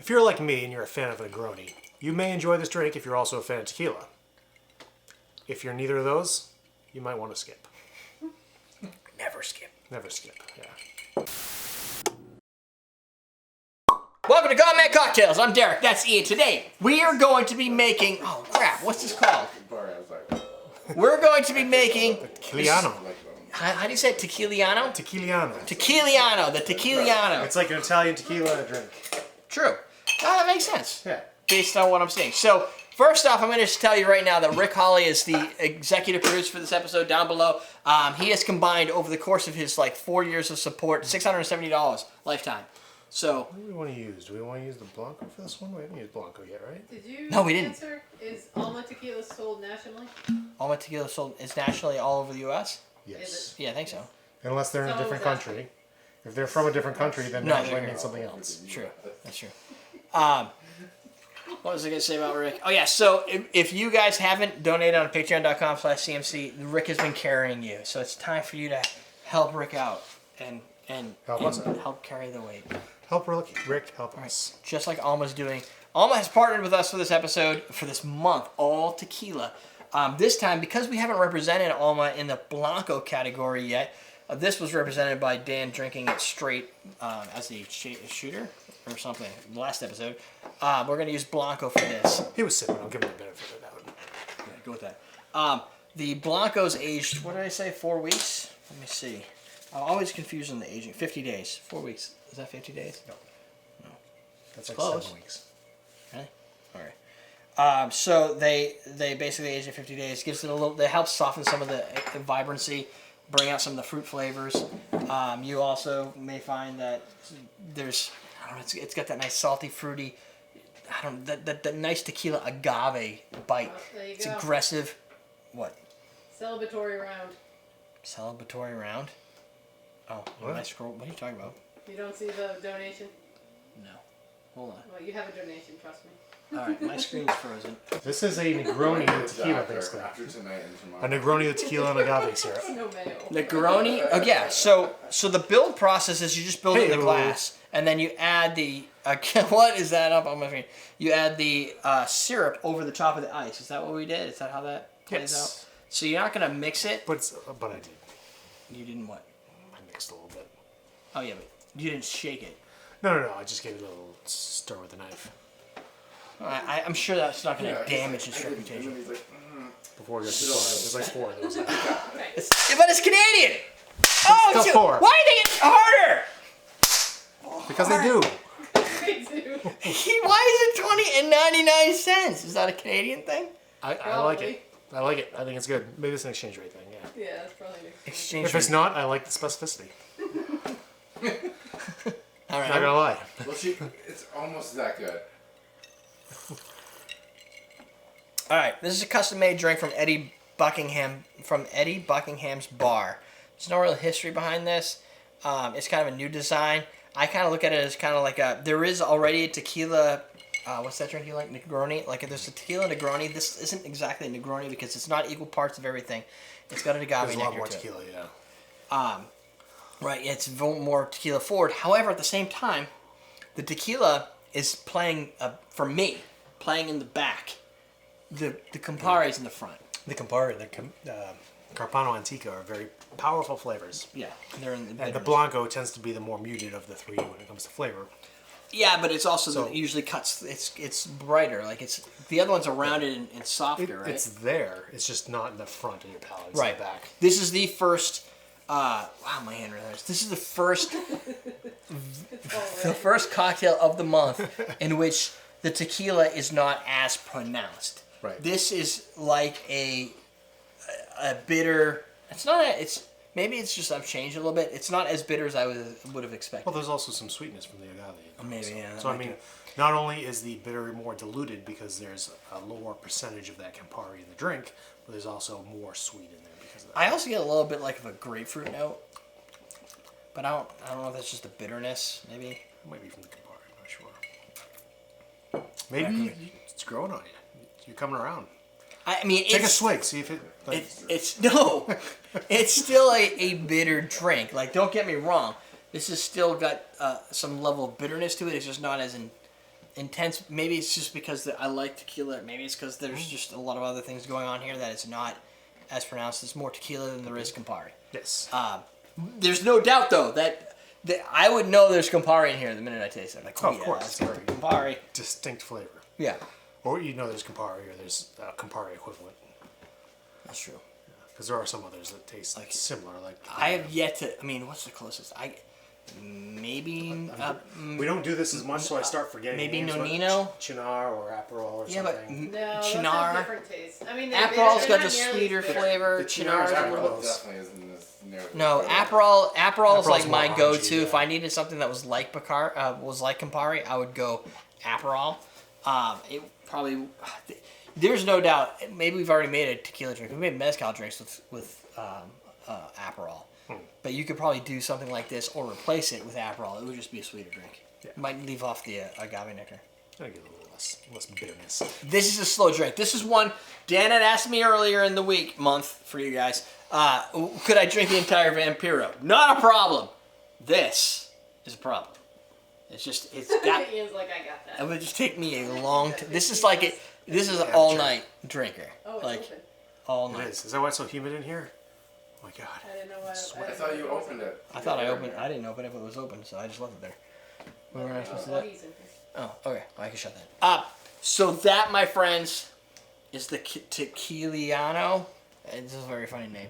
If you're like me and you're a fan of Negroni, you may enjoy this drink if you're also a fan of tequila. If you're neither of those, you might want to skip. Never skip. Never skip, yeah. Welcome to Gourmet Cocktails. I'm Derek. That's Ian. Today, we are going to be making... Oh, crap. What's this called? We're going to be making... Tequiliano. How do you say it? Tequiliano? Tequiliano. Tequiliano. The Tequiliano. It's like an Italian tequila drink. True. Oh, that makes sense. Yeah. Based on what I'm seeing. So, first off, I'm going to just tell you right now that Rick Hawley is the executive producer for this episode down below. He has combined, over the course of his 4 years of support, $670 lifetime. So, what do we want to use? Do we want to use the Blanco for this one? We haven't used Blanco yet, right? Did you No, we didn't. answer? Is Alma Tequila sold nationally? Alma Tequila is nationally all over the U.S.? Yes. Yeah, I think so. Unless they're in a different country. If they're from a different country, then No, nationally they're- means something else. True. That's true. What was I going to say about Rick? Oh, yeah. So if you guys haven't donated on patreon.com/CMC, Rick has been carrying you. So it's time for you to help Rick out and help carry the weight. Help Rick help us. Just like Alma's doing. Alma has partnered with us for this episode, for this month, all tequila. This time, because we haven't represented Alma in the Blanco category yet, this was represented by Dan drinking it straight as the shooter or something. The last episode. We're going to use Blanco for this. He was sipping. I'll give him the benefit of that. Yeah, go with that. The Blanco's aged, what did I say, 4 weeks? Let me see. I'm always confused on the aging. 50 days. 4 weeks. Is that 50 days? No. That's like close. 7 weeks. Really? All right. So they basically age in 50 days. Gives it a little. They help soften some of the vibrancy, bring out some of the fruit flavors. You also may find that there's, I don't know, it's got that nice salty, fruity, I don't know, that nice tequila agave bite. Oh, there you It's go. aggressive. What? Celebratory round. Celebratory round? Oh, What? I scroll. What are you talking about? You don't see the donation? No. Hold on. Well, you have a donation, trust me. All right, my screen's frozen. This is a Negroni with tequila, basically. After tonight and tomorrow. A Negroni with tequila and agave syrup. No mayo. Negroni? Oh yeah. So the build process is you just build it in the Hey-o. glass, and then you add the what is that up on my screen? You add the syrup over the top of the ice. Is that what we did? Is that how that plays Yes. out? So you're not gonna mix it. But I did. You didn't what? I mixed a little bit. Oh yeah, but you didn't shake it. No. I just gave it a little stir with a knife. I'm sure that's not gonna damage its reputation. Before it goes too far. There's like 4 of those. But it's Canadian. Oh, still it's 4. Why are they getting harder? Because they do. They do. Why is it 20 and 99 cents? Is that a Canadian thing? I like it. I like it. I think it's good. Maybe it's an exchange rate thing, yeah. Yeah, that's probably an Exchange If it's not, I like the specificity. All right. Not gonna lie. Well, it's almost that good. All right, this is a custom-made drink from Eddie Buckingham's bar. There's no real history behind this. It's kind of a new design. I kind of look at it as kind of like there is already a tequila. What's that drink you like? Negroni. Like there's a tequila Negroni. This isn't exactly a Negroni because it's not equal parts of everything. It's got an agave There's a lot nectar more to it. tequila, yeah. Right, it's more tequila forward. However, at the same time, the tequila is playing for me, playing in the back. The Campari is in the front. The Campari, the Carpano Antica are very powerful flavors. Yeah, they're in the And the bitters. Blanco tends to be the more muted of the 3 when it comes to flavor. Yeah, but it's also So- it usually cuts. It's brighter. Like it's the other ones are rounded and softer, right? It's there. It's just not in the front of your palate. It's right in the back. This is the first. Wow, my hand really hurts. This is the first, the first cocktail of the month in which the tequila is not as pronounced. Right. This is like a bitter. It's not. Maybe it's just I've changed a little bit. It's not as bitter as I would have expected. Well, there's also some sweetness from the agave. Maybe, yeah, that So I might mean, do. not only is the bitter more diluted because there's a lower percentage of that Campari in the drink, but there's also more sweet in there because of that. I also get a little bit like of a grapefruit note, but I don't know if that's just the bitterness. Maybe. It might be from the Campari. I'm not sure. Maybe it's growing on you. You're coming around. I mean, Take a it's swig. See if it. Like, it's no, it's still a bitter drink. Like, don't get me wrong. This has still got some level of bitterness to it. It's just not as intense. Maybe it's just because I like tequila. Maybe it's because there's just a lot of other things going on here that it's not as pronounced. There's more tequila than there is Campari. Yes. There's no doubt though that I would know there's Campari in here the minute I taste it. Like, Oh, of course. that's very Campari. Distinct flavor. Yeah, Or you know there's Campari or there's a Campari equivalent. that's true. Because there are some others that taste Like- similar. Like I have yet to. I mean, what's the closest? Maybe. we don't do this as much, so I start forgetting. Maybe names, but Nonino? Chinar or Aperol or Yeah, but something. No, those have Chinar. different tastes. I mean, Aperol's they're got not the nearly sweeter as bitter. flavor. The Chinar's Chinar's a Aperol. little. Aperol definitely isn't as near. No, as Aperol's Aperol's like my more go-to. orangey, If yeah. I needed something that was like Campari, I would go Aperol. It probably. There's no doubt. Maybe we've already made a tequila drink. We made mezcal drinks with Aperol. But you could probably do something like this or replace it with Aperol. It would just be a sweeter drink. Yeah. Might leave off the agave nectar. I get a little less bitterness. This is a slow drink. This is one Dan had asked me earlier in the month for you guys. Could I drink the entire Vampiro? Not a problem. This is a problem. It's got. Ian's like, I got that. It would just take me a long. This is like it. This is an all-night drinker. Oh, it's Like open. all It night. is. Is that why it's so humid in here? Oh my god. I didn't know why. I thought you opened it. I thought I opened. I didn't open it, but it was open, so I just left it there. We weren't supposed to do Oh, that. he's in here. Oh, okay. I can shut that. So that, my friends, is the Tequiliano. It's a very funny name.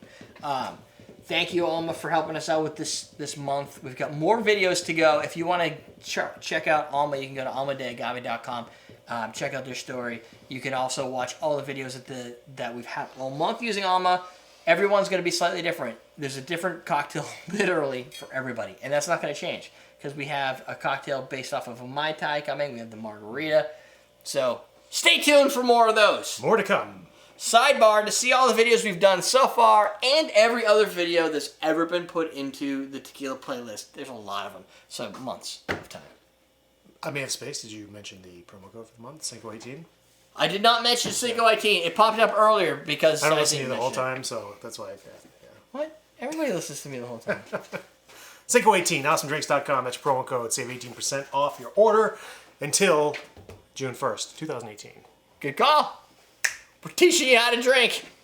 Thank you, Alma, for helping us out with this month. We've got more videos to go. If you want to check out Alma, you can go to almadeagave.com. Check out their story. You can also watch all the videos that we've had all month using Alma. Everyone's going to be slightly different. There's a different cocktail, literally, for everybody. And that's not going to change because we have a cocktail based off of a Mai Tai coming. We have the margarita. So stay tuned for more of those. More to come. Sidebar, to see all the videos we've done so far and every other video that's ever been put into the tequila playlist. There's a lot of them. So months of time. I may have spaced. Did you mention the promo code for the month, Cinco 18? I did not mention Cinco 18. It popped up earlier because I don't listen to you didn't the whole mention it. time, so that's why I yeah. What? Everybody listens to me the whole time. Cinco 18, awesomedrinks.com. That's your promo code. Save 18% off your order until June 1st, 2018. Good call. We're teaching you how to drink.